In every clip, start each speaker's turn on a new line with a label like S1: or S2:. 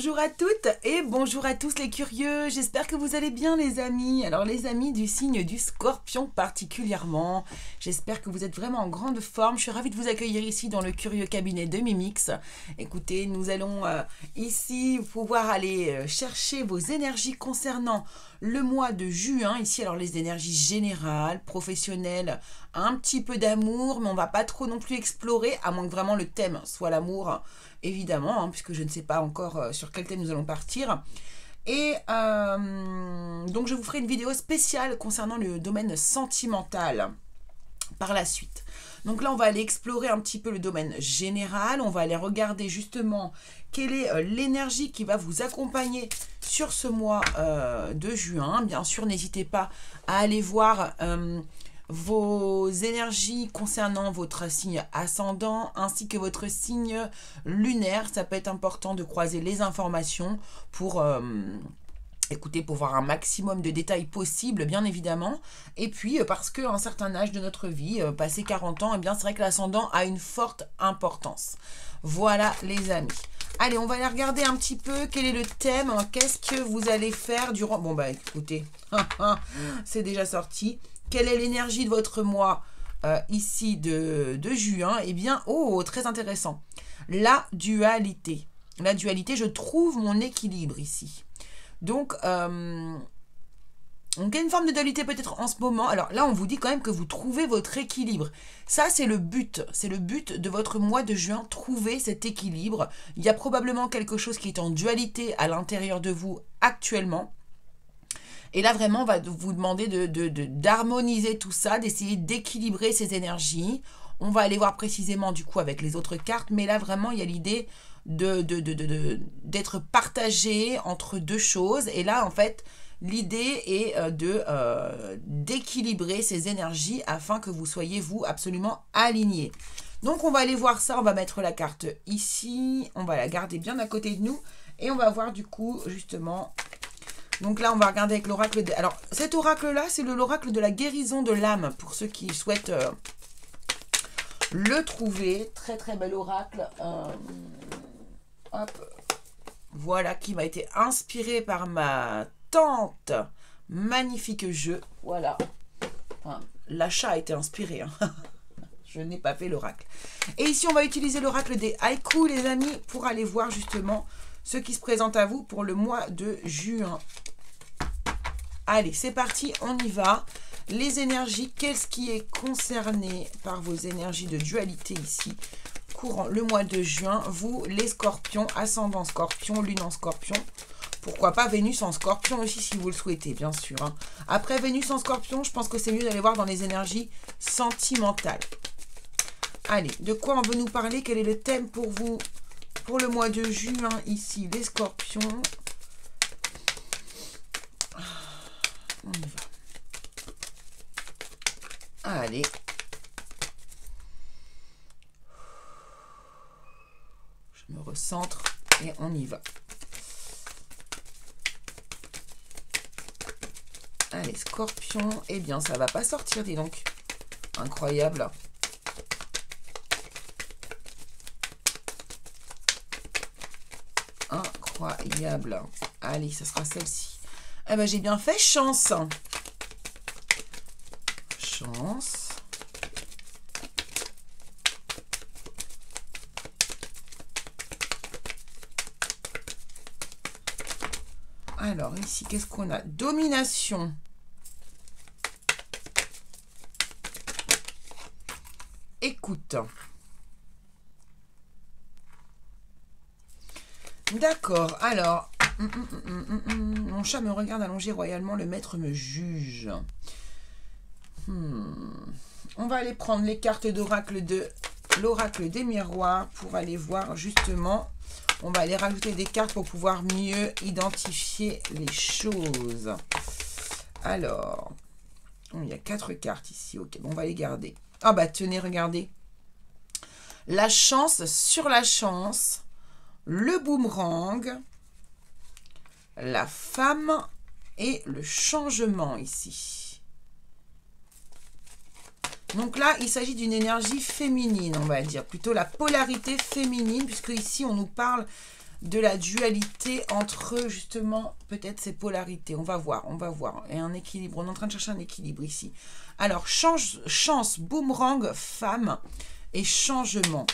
S1: Bonjour à toutes et bonjour à tous les curieux, j'espère que vous allez bien les amis. Alors les amis du signe du Scorpion particulièrement, j'espère que vous êtes vraiment en grande forme. Je suis ravie de vous accueillir ici dans le curieux cabinet de Mimix. Écoutez, nous allons ici pouvoir aller chercher vos énergies concernant le mois de juin. Ici alors les énergies générales, professionnelles, un petit peu d'amour, mais on va pas trop non plus explorer, à moins que vraiment le thème soit l'amour. Évidemment, hein, puisque je ne sais pas encore sur quel thème nous allons partir. Et donc je vous ferai une vidéo spéciale concernant le domaine sentimental par la suite. Donc là, on va aller explorer un petit peu le domaine général. On va aller regarder justement quelle est l'énergie qui va vous accompagner sur ce mois de juin. Bien sûr, n'hésitez pas à aller voir vos énergies concernant votre signe ascendant ainsi que votre signe lunaire. Ça peut être important de croiser les informations pour écoutez, pour voir un maximum de détails possibles, bien évidemment. Et puis, parce qu'à un certain âge de notre vie, passé 40 ans, eh bien, c'est vrai que l'ascendant a une forte importance. Voilà, les amis. Allez, on va aller regarder un petit peu quel est le thème. Qu'est-ce que vous allez faire durant... Bon, bah, écoutez, c'est déjà sorti. Quelle est l'énergie de votre mois ici de juin? Eh bien, oh, très intéressant. La dualité. La dualité, je trouve mon équilibre ici. Donc, il y a une forme de dualité peut-être en ce moment. Alors là, on vous dit quand même que vous trouvez votre équilibre. Ça, c'est le but. C'est le but de votre mois de juin, trouver cet équilibre. Il y a probablement quelque chose qui est en dualité à l'intérieur de vous actuellement. Et là, vraiment, on va vous demander d'harmoniser tout ça, d'essayer d'équilibrer ces énergies. On va aller voir précisément, du coup, avec les autres cartes. Mais là, vraiment, il y a l'idée d'être partagé entre deux choses. Et là, en fait, l'idée est d'équilibrer ces énergies afin que vous soyez, vous, absolument alignés. Donc, on va aller voir ça. On va mettre la carte ici. On va la garder bien à côté de nous. Et on va voir, du coup, justement... Donc là, on va regarder avec l'oracle. Alors, cet oracle-là, c'est l'oracle de la guérison de l'âme. Pour ceux qui souhaitent le trouver. Très, très bel oracle. Hop. Voilà, qui m'a été inspiré par ma tante. Magnifique jeu. Voilà. Enfin, l'achat a été inspiré. Hein. Je n'ai pas fait l'oracle. Et ici, on va utiliser l'oracle des haïkus, les amis, pour aller voir justement ce qui se présente à vous pour le mois de juin. Allez, c'est parti, on y va. Les énergies, qu'est-ce qui est concerné par vos énergies de dualité ici, courant le mois de juin? Vous, les scorpions, ascendant scorpion, lune en scorpion. Pourquoi pas Vénus en scorpion aussi, si vous le souhaitez, bien sûr. Hein. Après Vénus en scorpion, je pense que c'est mieux d'aller voir dans les énergies sentimentales. Allez, de quoi on veut nous parler? Quel est le thème pour vous pour le mois de juin, ici, les scorpions? On y va. Allez. Je me recentre et on y va. Allez, scorpion. Eh bien, ça va pas sortir, dis donc. Incroyable. Incroyable. Allez, ça sera celle-ci. Eh ben, j'ai bien fait. Chance. Chance. Alors, ici, qu'est-ce qu'on a? Domination. Écoute. D'accord, alors, mon chat me regarde allonger royalement, le maître me juge. On va aller prendre les cartes d'oracle de l'oracle des miroirs pour aller voir justement. On va aller rajouter des cartes pour pouvoir mieux identifier les choses. Alors, il y a 4 cartes ici, ok, bon, on va les garder. Ah bah tenez, regardez. La chance sur la chance. Le boomerang, la femme et le changement ici. Donc là, il s'agit d'une énergie féminine, on va dire. Plutôt la polarité féminine, puisque ici, on nous parle de la dualité entre justement peut-être ces polarités. On va voir, on va voir. Et un équilibre, on est en train de chercher un équilibre ici. Alors, chance, boomerang, femme et changement.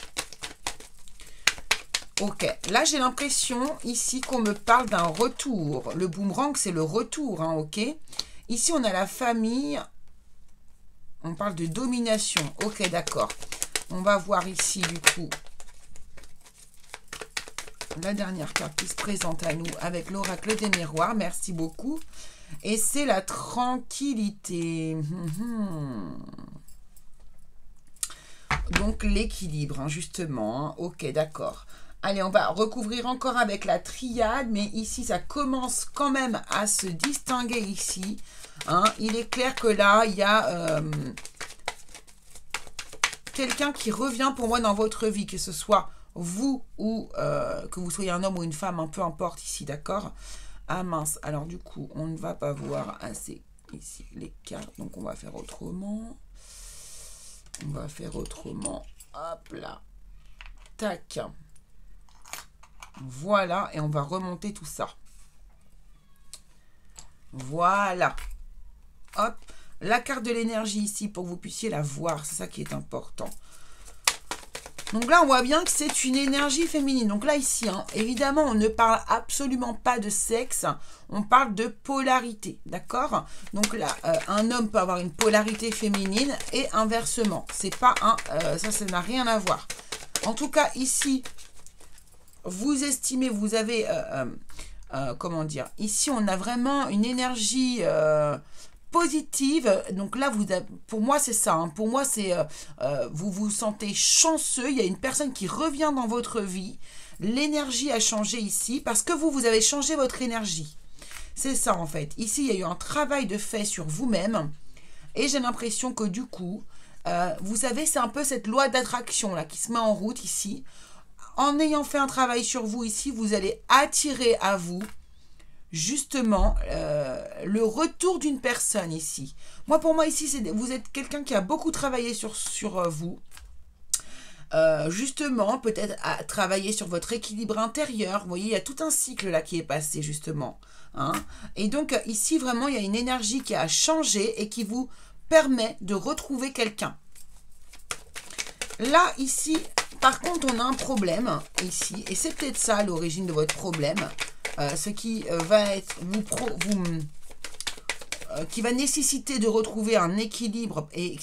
S1: Ok, là j'ai l'impression ici qu'on me parle d'un retour. Le boomerang, c'est le retour, hein, ok. Ici, on a la famille. On parle de domination. Ok, d'accord. On va voir ici, du coup, la dernière carte qui se présente à nous avec l'oracle des miroirs. Merci beaucoup. Et c'est la tranquillité. Donc, l'équilibre, hein, justement. Hein. Ok, d'accord. Allez, on va recouvrir encore avec la triade. Mais ici, ça commence quand même à se distinguer ici. Hein. Il est clair que là, il y a quelqu'un qui revient pour moi dans votre vie, que ce soit vous ou que vous soyez un homme ou une femme, hein, peu importe ici, d'accord? Ah mince, alors du coup, on ne va pas voir assez ici les cartes, donc on va faire autrement. On va faire autrement. Hop là. Tac. Voilà, et on va remonter tout ça. Voilà. Hop. La carte de l'énergie ici, pour que vous puissiez la voir, c'est ça qui est important. Donc là, on voit bien que c'est une énergie féminine. Donc là, ici, hein, évidemment, on ne parle absolument pas de sexe. On parle de polarité, d'accord? Donc là, un homme peut avoir une polarité féminine et inversement. C'est pas un... ça n'a rien à voir. En tout cas, ici, vous estimez, vous avez... comment dire? Ici, on a vraiment une énergie... positive, donc là pour moi c'est ça, hein. Pour moi c'est vous vous sentez chanceux, il y a une personne qui revient dans votre vie, l'énergie a changé ici parce que vous avez changé votre énergie, c'est ça en fait. Ici il y a eu un travail de fait sur vous-même et j'ai l'impression que du coup vous savez, c'est un peu cette loi d'attraction là qui se met en route ici. En ayant fait un travail sur vous ici, vous allez attirer à vous justement le retour d'une personne ici. Pour moi ici, vous êtes quelqu'un qui a beaucoup travaillé sur vous. Justement, peut-être à travailler sur votre équilibre intérieur. Vous voyez, il y a tout un cycle là qui est passé justement. Hein. Et donc ici, vraiment, il y a une énergie qui a changé et qui vous permet de retrouver quelqu'un. Là, ici, par contre, on a un problème ici. Et c'est peut-être ça l'origine de votre problème. Ce qui va être qui va nécessiter de retrouver un équilibre et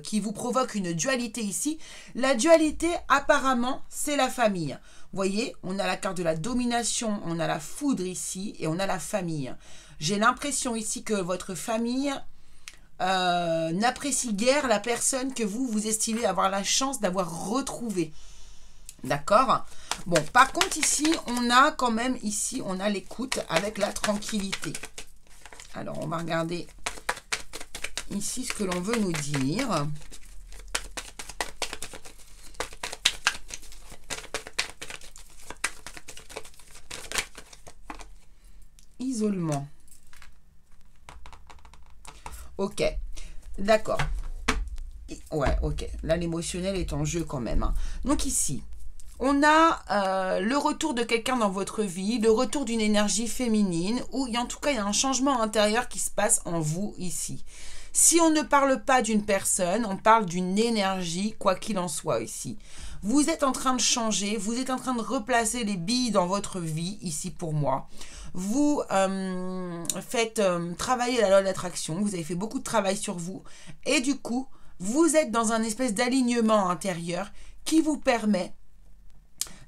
S1: qui vous provoque une dualité ici. La dualité, apparemment, c'est la famille. Vous voyez, on a la carte de la domination, on a la foudre ici et on a la famille. J'ai l'impression ici que votre famille n'apprécie guère la personne que vous estimez avoir la chance d'avoir retrouvée. D'accord? Bon, par contre, ici, on a quand même, ici, on a l'écoute avec la tranquillité. Alors, on va regarder ici ce que l'on veut nous dire. Isolement. Ok, d'accord. Ouais, ok. Là, l'émotionnel est en jeu quand même. Hein. Donc ici, on a le retour de quelqu'un dans votre vie, le retour d'une énergie féminine, ou en tout cas, il y a un changement intérieur qui se passe en vous ici. Si on ne parle pas d'une personne, on parle d'une énergie, quoi qu'il en soit ici. Vous êtes en train de changer, vous êtes en train de replacer les billes dans votre vie, ici pour moi. Vous faites travailler la loi de l'attraction, vous avez fait beaucoup de travail sur vous, et du coup, vous êtes dans un espèce d'alignement intérieur qui vous permet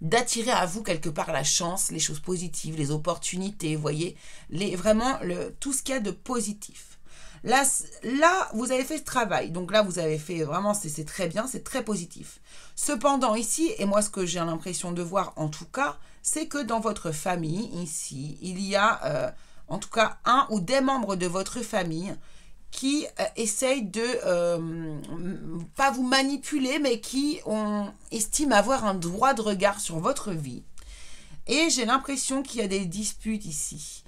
S1: d'attirer à vous quelque part la chance, les choses positives, les opportunités, vous voyez, vraiment tout ce qu'il y a de positif. Là, vous avez fait ce travail, donc là, vous avez fait vraiment, c'est très bien, c'est très positif. Cependant, ici, et moi, ce que j'ai l'impression de voir en tout cas, c'est que dans votre famille, ici, il y a en tout cas un ou des membres de votre famille qui essayent de, pas vous manipuler, mais qui estiment avoir un droit de regard sur votre vie. Et j'ai l'impression qu'il y a des disputes ici.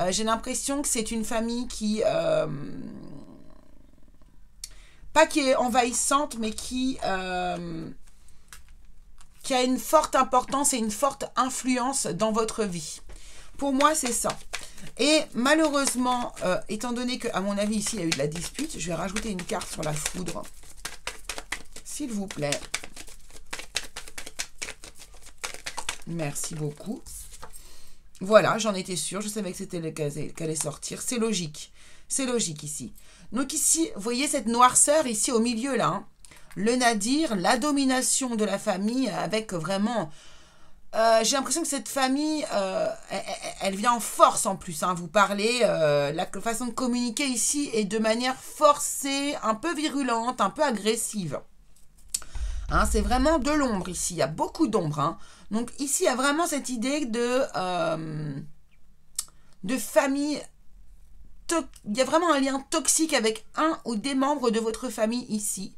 S1: J'ai l'impression que c'est une famille qui, pas qui est envahissante, mais qui qui a une forte importance et une forte influence dans votre vie. Pour moi, c'est ça. Et malheureusement, étant donné qu'à mon avis, ici, il y a eu de la dispute, je vais rajouter une carte sur la foudre. S'il vous plaît. Merci beaucoup. Voilà, j'en étais sûre. Je savais que c'était qu'elle allait sortir. C'est logique. C'est logique ici. Donc ici, vous voyez cette noirceur ici au milieu là. Hein. Le nadir, la domination de la famille avec vraiment... j'ai l'impression que cette famille, elle vient en force en plus. Hein. Vous parlez, la façon de communiquer ici est de manière forcée, un peu virulente, un peu agressive. Hein, c'est vraiment de l'ombre ici. Il y a beaucoup d'ombre. Hein. Donc ici, il y a vraiment cette idée de famille. Il y a vraiment un lien toxique avec un ou des membres de votre famille ici.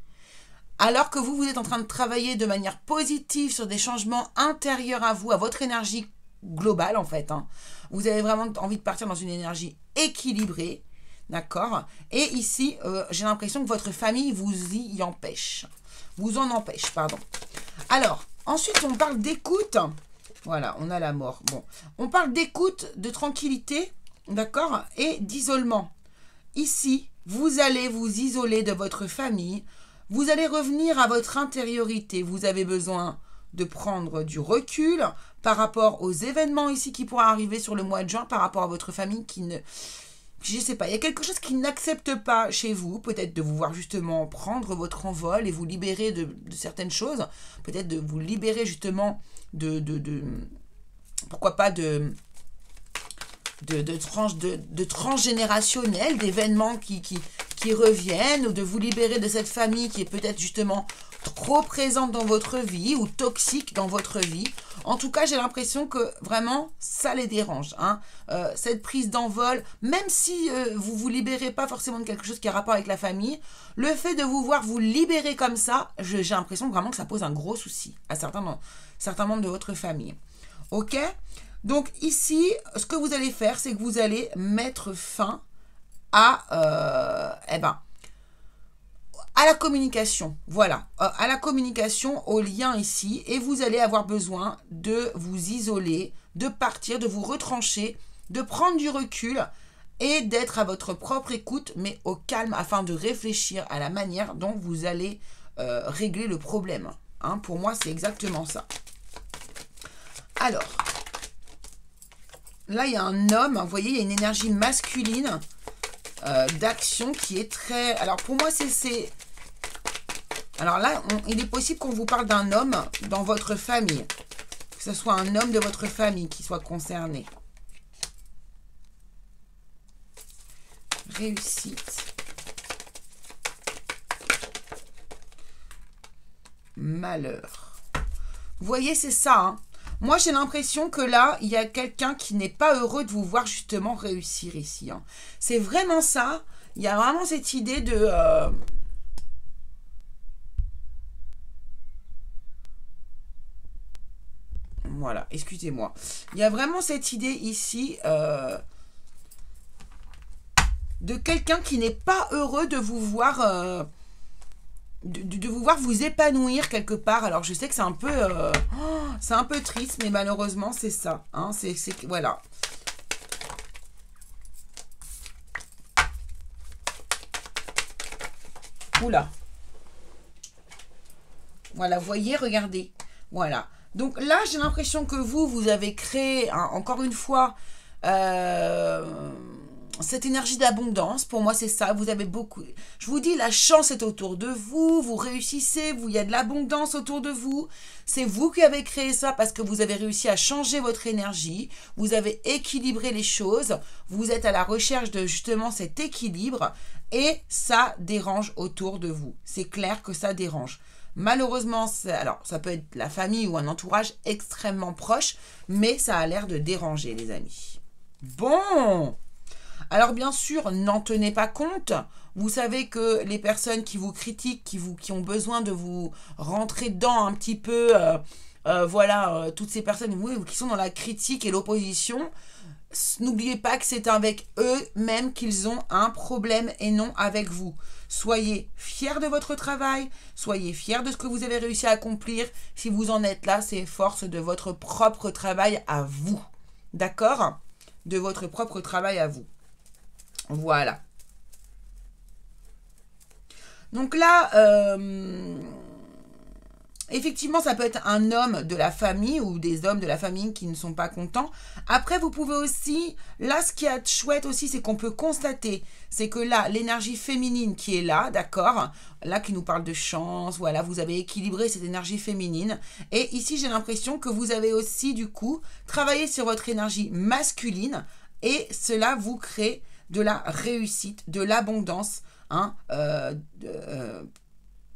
S1: Alors que vous êtes en train de travailler de manière positive sur des changements intérieurs à vous, à votre énergie globale en fait. Hein. Vous avez vraiment envie de partir dans une énergie équilibrée. D'accord? Et ici, j'ai l'impression que votre famille vous y empêche. Vous en empêche, pardon. Alors, ensuite, on parle d'écoute. Voilà, on a la mort. Bon, on parle d'écoute, de tranquillité, d'accord, et d'isolement. Ici, vous allez vous isoler de votre famille. Vous allez revenir à votre intériorité. Vous avez besoin de prendre du recul par rapport aux événements ici qui pourraient arriver sur le mois de juin, par rapport à votre famille qui ne... Je ne sais pas, il y a quelque chose qui n'accepte pas chez vous, peut-être de vous voir justement prendre votre envol et vous libérer de certaines choses, peut-être de vous libérer justement pourquoi pas de transgénérationnel, d'événements qui reviennent, ou de vous libérer de cette famille qui est peut-être justement trop présente dans votre vie ou toxique dans votre vie. En tout cas, j'ai l'impression que vraiment, ça les dérange. Hein. Cette prise d'envol, même si vous vous libérez pas forcément de quelque chose qui a rapport avec la famille, le fait de vous voir vous libérer comme ça, j'ai l'impression vraiment que ça pose un gros souci à certains membres de votre famille. Ok ? Donc ici, ce que vous allez faire, c'est que vous allez mettre fin à la communication, voilà, à la communication, au lien ici, et vous allez avoir besoin de vous isoler, de partir, de vous retrancher, de prendre du recul et d'être à votre propre écoute, mais au calme, afin de réfléchir à la manière dont vous allez régler le problème. Hein, pour moi, c'est exactement ça. Alors, là, il y a un homme, vous voyez, il y a une énergie masculine d'action qui est très... Alors, pour moi, c'est... Alors là, il est possible qu'on vous parle d'un homme dans votre famille. Que ce soit un homme de votre famille qui soit concerné. Réussite. Malheur. Vous voyez, c'est ça. Hein. Moi, j'ai l'impression que là, il y a quelqu'un qui n'est pas heureux de vous voir justement réussir ici. Hein. C'est vraiment ça. Il y a vraiment cette idée de... Voilà, excusez-moi. Il y a vraiment cette idée ici de quelqu'un qui n'est pas heureux de vous voir... De vous voir vous épanouir quelque part. Alors je sais que c'est un peu triste, mais malheureusement c'est ça. Hein, voilà. Oula. Voilà, vous voyez, regardez. Voilà. Donc là, j'ai l'impression que vous avez créé, hein, encore une fois, cette énergie d'abondance. Pour moi, c'est ça. Vous avez beaucoup... Je vous dis, la chance est autour de vous. Vous réussissez. Il y a de l'abondance autour de vous. C'est vous qui avez créé ça parce que vous avez réussi à changer votre énergie. Vous avez équilibré les choses. Vous êtes à la recherche de justement cet équilibre. Et ça dérange autour de vous. C'est clair que ça dérange. Malheureusement, alors ça peut être la famille ou un entourage extrêmement proche, mais ça a l'air de déranger, les amis. Bon, alors bien sûr, n'en tenez pas compte. Vous savez que les personnes qui vous critiquent, qui ont besoin de vous rentrer dedans un petit peu, voilà, toutes ces personnes qui sont dans la critique et l'opposition, n'oubliez pas que c'est avec eux-mêmes qu'ils ont un problème et non avec vous. Soyez fiers de votre travail, soyez fiers de ce que vous avez réussi à accomplir. Si vous en êtes là, c'est force de votre propre travail à vous. D'accord? De votre propre travail à vous. Voilà. Donc là, effectivement, ça peut être un homme de la famille ou des hommes de la famille qui ne sont pas contents. Après, vous pouvez aussi, là, ce qui est chouette aussi, c'est qu'on peut constater, c'est que là, l'énergie féminine qui est là, d'accord, là, qui nous parle de chance, voilà, vous avez équilibré cette énergie féminine. Et ici, j'ai l'impression que vous avez aussi, du coup, travaillé sur votre énergie masculine et cela vous crée de la réussite, de l'abondance, hein,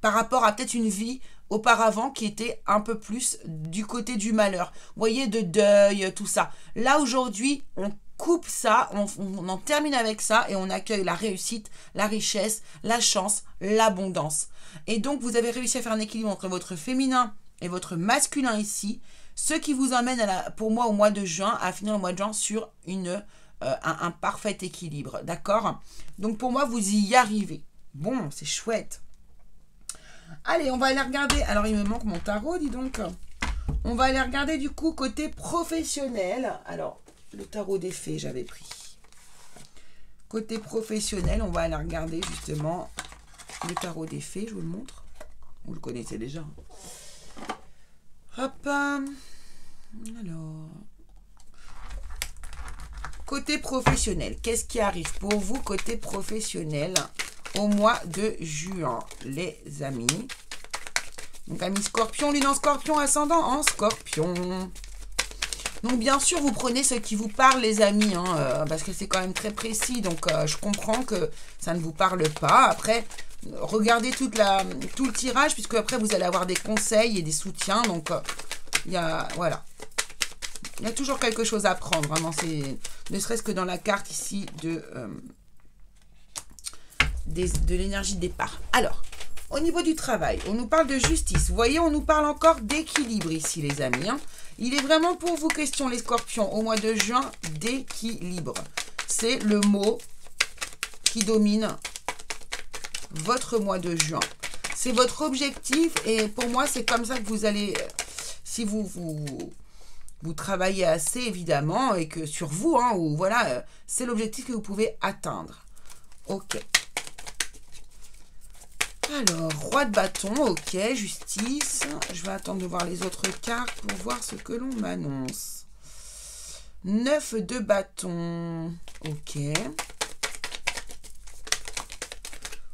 S1: par rapport à peut-être une vie auparavant qui était un peu plus du côté du malheur. Vous voyez, de deuil, tout ça. Là, aujourd'hui, on coupe ça, on en termine avec ça et on accueille la réussite, la richesse, la chance, l'abondance. Et donc, vous avez réussi à faire un équilibre entre votre féminin et votre masculin ici, ce qui vous amène, pour moi, au mois de juin, à finir le mois de juin sur un parfait équilibre. D'accord? Donc, pour moi, vous y arrivez. Bon, c'est chouette. Allez, on va aller regarder. Alors, il me manque mon tarot, dis donc. On va aller regarder du coup côté professionnel. Alors, le tarot des fées, j'avais pris. Côté professionnel, on va aller regarder justement le tarot des fées. Je vous le montre. Vous le connaissez déjà. Hop. Alors. Côté professionnel, qu'est-ce qui arrive pour vous côté professionnel au mois de juin, les amis? Donc, amis Scorpion, lune en Scorpion, ascendant en Scorpion. Donc, bien sûr, vous prenez ce qui vous parle, les amis, hein, parce que c'est quand même très précis. Donc, je comprends que ça ne vous parle pas. Après, regardez tout le tirage, puisque après, vous allez avoir des conseils et des soutiens. Donc, voilà. Il y a toujours quelque chose à prendre, vraiment. C'est ne serait-ce que dans la carte ici de l'énergie de départ. Alors, au niveau du travail, on nous parle de justice. Vous voyez, on nous parle encore d'équilibre ici, les amis. Hein. Il est vraiment pour vous question, les scorpions, au mois de juin, d'équilibre. C'est le mot qui domine votre mois de juin. C'est votre objectif et pour moi, c'est comme ça que vous allez, si vous travaillez assez, évidemment, et que sur vous, hein, ou voilà, c'est l'objectif que vous pouvez atteindre. Ok. Alors, roi de bâton, ok, justice. Je vais attendre de voir les autres cartes pour voir ce que l'on m'annonce. 9 de bâton, ok.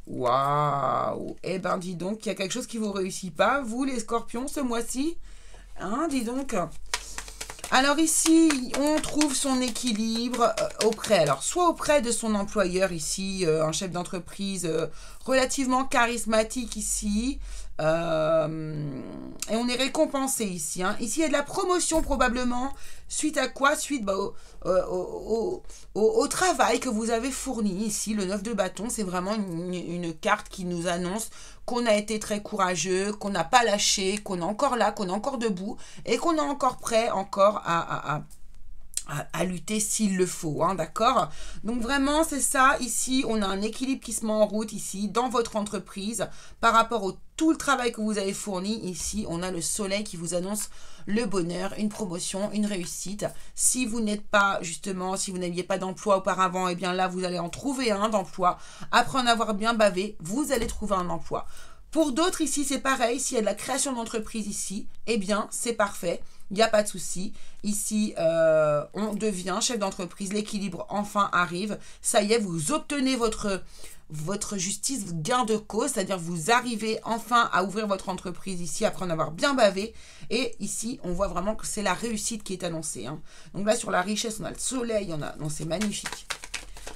S1: Waouh. Eh ben, dis donc, il y a quelque chose qui ne vous réussit pas, vous les scorpions, ce mois-ci. Hein, dis donc. Alors ici, on trouve son équilibre soit auprès de son employeur ici, un chef d'entreprise relativement charismatique ici, et on est récompensé ici. Hein. Ici, il y a de la promotion probablement, suite à quoi? Suite au travail que vous avez fourni ici, le 9 de bâton, c'est vraiment une carte qui nous annonce qu'on a été très courageux, qu'on n'a pas lâché, qu'on est encore là, qu'on est encore debout et qu'on est encore prêt à lutter s'il le faut, hein, d'accord? Donc vraiment, c'est ça. Ici, on a un équilibre qui se met en route ici, dans votre entreprise, par rapport au tout le travail que vous avez fourni. Ici, on a le soleil qui vous annonce le bonheur, une promotion, une réussite. Si vous n'êtes pas, justement, si vous n'aviez pas d'emploi auparavant, eh bien là, vous allez en trouver un d'emploi. Après en avoir bien bavé, vous allez trouver un emploi. Pour d'autres, ici, c'est pareil. S'il y a de la création d'entreprise ici, eh bien, c'est parfait. Il n'y a pas de souci. Ici, on devient chef d'entreprise. L'équilibre, enfin, arrive. Ça y est, vous obtenez votre justice, votre gain de cause. C'est-à-dire, vous arrivez enfin à ouvrir votre entreprise ici après en avoir bien bavé. Et ici, on voit vraiment que c'est la réussite qui est annoncée. Hein. Donc là, sur la richesse, on a le soleil. Donc, c'est magnifique.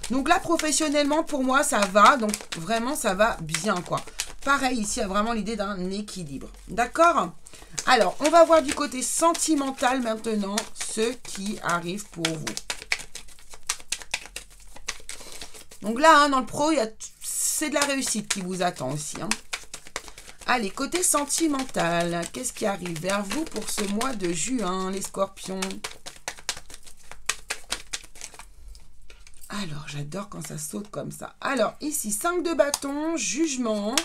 S1: Donc là, professionnellement, pour moi, ça va. Donc, vraiment, ça va bien, quoi. Pareil, ici, il y a vraiment l'idée d'un équilibre. D'accord? Alors, on va voir du côté sentimental maintenant ce qui arrive pour vous. Donc là, hein, dans le pro, c'est de la réussite qui vous attend aussi. Hein. Allez, côté sentimental, qu'est-ce qui arrive vers vous pour ce mois de juin, les scorpions? Alors, j'adore quand ça saute comme ça. Alors, ici, 5 de bâton, jugement.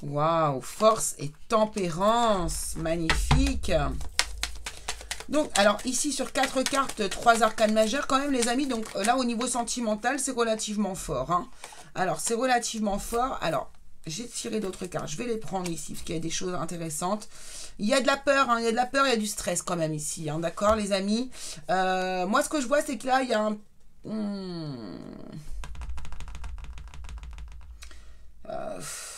S1: Waouh, force et tempérance, magnifique. Donc, alors ici sur 4 cartes, 3 arcanes majeures quand même les amis. Donc là au niveau sentimental, c'est relativement fort. Hein. Alors, c'est relativement fort. Alors, j'ai tiré d'autres cartes. Je vais les prendre ici parce qu'il y a des choses intéressantes. Il y a de la peur, hein. Il y a de la peur, il y a du stress quand même ici. Hein. D'accord les amis. Moi, ce que je vois, c'est que là, il y a un...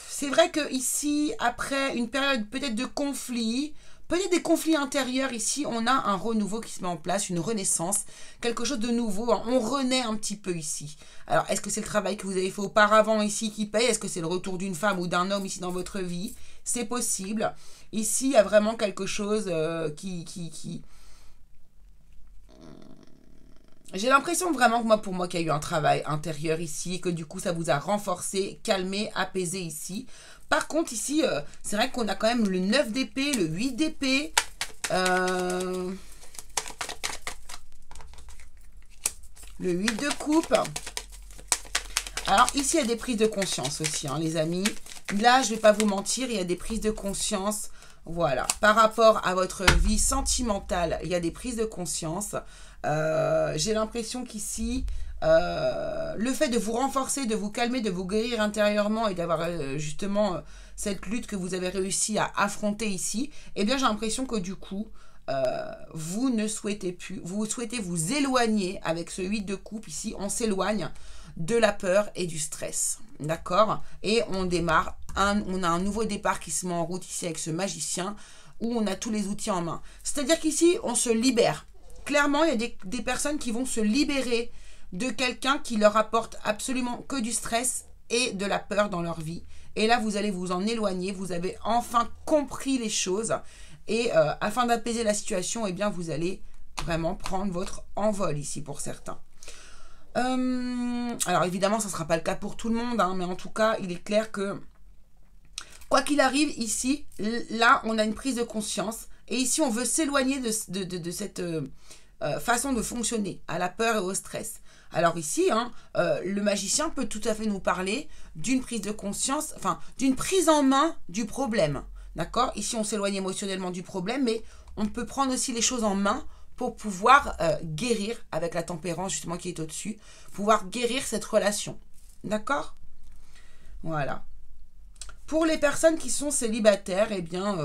S1: c'est vrai que ici, après une période peut-être de conflit, peut-être des conflits intérieurs, ici, on a un renouveau qui se met en place, une renaissance, quelque chose de nouveau. Hein. On renaît un petit peu ici. Alors, est-ce que c'est le travail que vous avez fait auparavant ici qui paye? Est-ce que c'est le retour d'une femme ou d'un homme ici dans votre vie? C'est possible. Ici, il y a vraiment quelque chose qui... J'ai l'impression vraiment que pour moi qu'il y a eu un travail intérieur ici et que du coup ça vous a renforcé, calmé, apaisé ici. Par contre ici, c'est vrai qu'on a quand même le 9 d'épée, le 8 d'épée. Le 8 de coupe. Alors ici il y a des prises de conscience aussi hein, les amis. Là je ne vais pas vous mentir, il y a des prises de conscience. Voilà, par rapport à votre vie sentimentale, il y a des prises de conscience. J'ai l'impression qu'ici, le fait de vous renforcer, de vous calmer, de vous guérir intérieurement et d'avoir justement cette lutte que vous avez réussi à affronter ici, eh bien j'ai l'impression que du coup, vous ne souhaitez plus, vous souhaitez vous éloigner avec ce 8 de coupe ici, on s'éloigne de la peur et du stress, d'accord? Et on démarre, on a un nouveau départ qui se met en route ici avec ce magicien où on a tous les outils en main. C'est-à-dire qu'ici, on se libère. Clairement, il y a des personnes qui vont se libérer de quelqu'un qui leur apporte absolument que du stress et de la peur dans leur vie. Et là, vous allez vous en éloigner. Vous avez enfin compris les choses. Et afin d'apaiser la situation, eh bien, vous allez vraiment prendre votre envol ici pour certains. Alors, évidemment, ça ne sera pas le cas pour tout le monde. Hein, mais en tout cas, il est clair que quoi qu'il arrive ici, là, on a une prise de conscience. Et ici, on veut s'éloigner de cette façon de fonctionner, à la peur et au stress. Alors ici, hein, le magicien peut tout à fait nous parler d'une prise de conscience, enfin, d'une prise en main du problème. D'accord? Ici, on s'éloigne émotionnellement du problème, mais on peut prendre aussi les choses en main pour pouvoir guérir, avec la tempérance justement qui est au-dessus, pouvoir guérir cette relation. D'accord? Voilà. Pour les personnes qui sont célibataires, eh bien...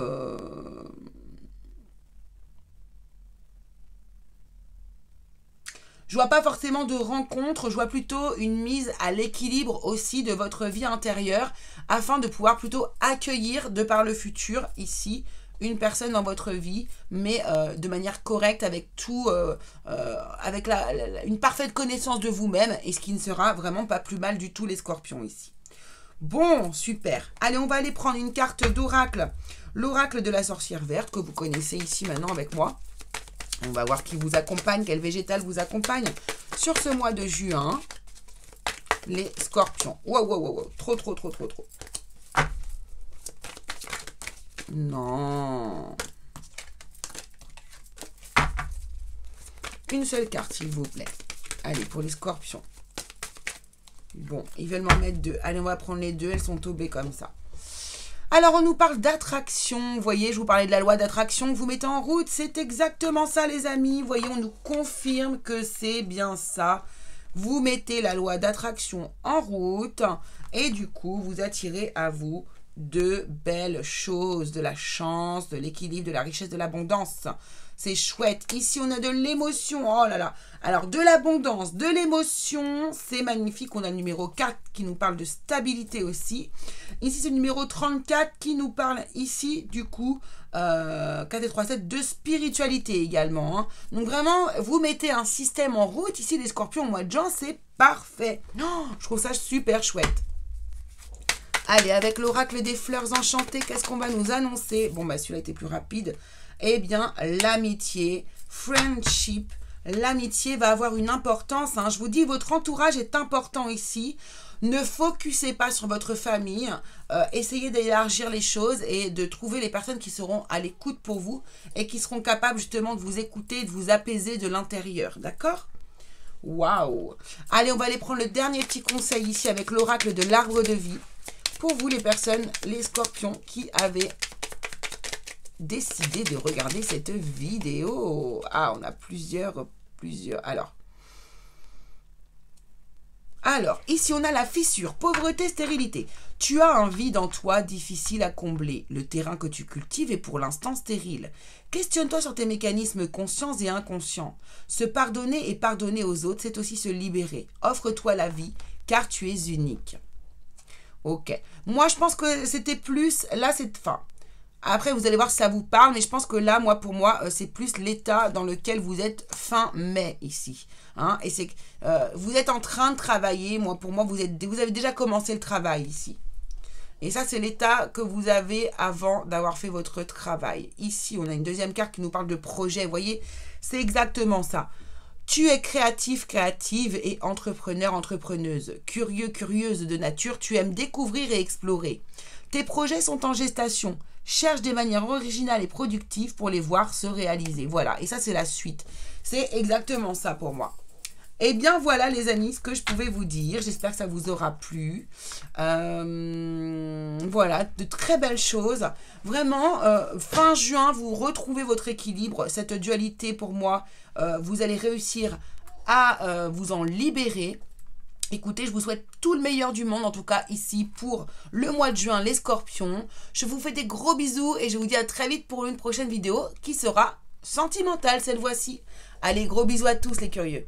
S1: je vois pas forcément de rencontre, je vois plutôt une mise à l'équilibre aussi de votre vie intérieure afin de pouvoir plutôt accueillir de par le futur ici une personne dans votre vie, mais de manière correcte avec tout, avec une parfaite connaissance de vous-même et ce qui ne sera vraiment pas plus mal du tout les scorpions ici. Bon, super. Allez, on va aller prendre une carte d'oracle, l'oracle de la sorcière verte que vous connaissez ici maintenant avec moi. On va voir qui vous accompagne, quel végétal vous accompagne sur ce mois de juin. Les scorpions. Wow, wow, wow, wow. Trop, trop, trop, trop, trop. Non. Une seule carte, s'il vous plaît. Allez, pour les scorpions. Bon, ils veulent m'en mettre 2. Allez, on va prendre les 2. Elles sont tombées comme ça. Alors, on nous parle d'attraction. Vous voyez, je vous parlais de la loi d'attraction que vous mettez en route. C'est exactement ça, les amis. Vous voyez, on nous confirme que c'est bien ça. Vous mettez la loi d'attraction en route et du coup, vous attirez à vous de belles choses, de la chance, de l'équilibre, de la richesse, de l'abondance. C'est chouette. Ici, on a de l'émotion. Oh là là. Alors, de l'abondance, de l'émotion, c'est magnifique. On a le numéro 4 qui nous parle de stabilité aussi. Ici, c'est le numéro 34 qui nous parle ici, du coup, 4 et 3, 7, de spiritualité également. Hein. Donc, vraiment, vous mettez un système en route. Ici, les scorpions au mois de juin, c'est parfait. Oh, je trouve ça super chouette. Allez, avec l'oracle des fleurs enchantées, qu'est-ce qu'on va nous annoncer? Bon, bah, celui-là était plus rapide. Eh bien, l'amitié, friendship, l'amitié va avoir une importance. Hein. Je vous dis, votre entourage est important ici. Ne focussez pas sur votre famille. Essayez d'élargir les choses et de trouver les personnes qui seront à l'écoute pour vous et qui seront capables justement de vous écouter, de vous apaiser de l'intérieur. D'accord ? Waouh! Allez, on va aller prendre le dernier petit conseil ici avec l'oracle de l'arbre de vie. Pour vous, les personnes, les scorpions qui avaient décidé de regarder cette vidéo. Ah, on a plusieurs. Alors, ici, on a la fissure, pauvreté, stérilité. Tu as un vide en toi difficile à combler. Le terrain que tu cultives est pour l'instant stérile. Questionne-toi sur tes mécanismes conscients et inconscients. Se pardonner et pardonner aux autres, c'est aussi se libérer. Offre-toi la vie, car tu es unique. Ok. Moi, je pense que c'était plus... Là, c'est... Enfin, après, vous allez voir si ça vous parle, mais je pense que là, pour moi, c'est plus l'état dans lequel vous êtes fin mai ici. Hein, et c'est vous êtes en train de travailler. Pour moi, vous avez déjà commencé le travail ici. Et ça, c'est l'état que vous avez avant d'avoir fait votre travail. Ici, on a une deuxième carte qui nous parle de projet. Vous voyez, c'est exactement ça. Tu es créatif, créative et entrepreneur, entrepreneuse. Curieux, curieuse de nature, tu aimes découvrir et explorer. Tes projets sont en gestation. Cherche des manières originales et productives pour les voir se réaliser. Voilà, et ça, c'est la suite. C'est exactement ça pour moi. Eh bien, voilà, les amis, ce que je pouvais vous dire. J'espère que ça vous aura plu. Voilà, de très belles choses. Vraiment, fin juin, vous retrouvez votre équilibre. Cette dualité, pour moi, vous allez réussir à vous en libérer. Écoutez, je vous souhaite tout le meilleur du monde, en tout cas ici pour le mois de juin, les scorpions. Je vous fais des gros bisous et je vous dis à très vite pour une prochaine vidéo qui sera sentimentale cette fois-ci. Allez, gros bisous à tous les curieux.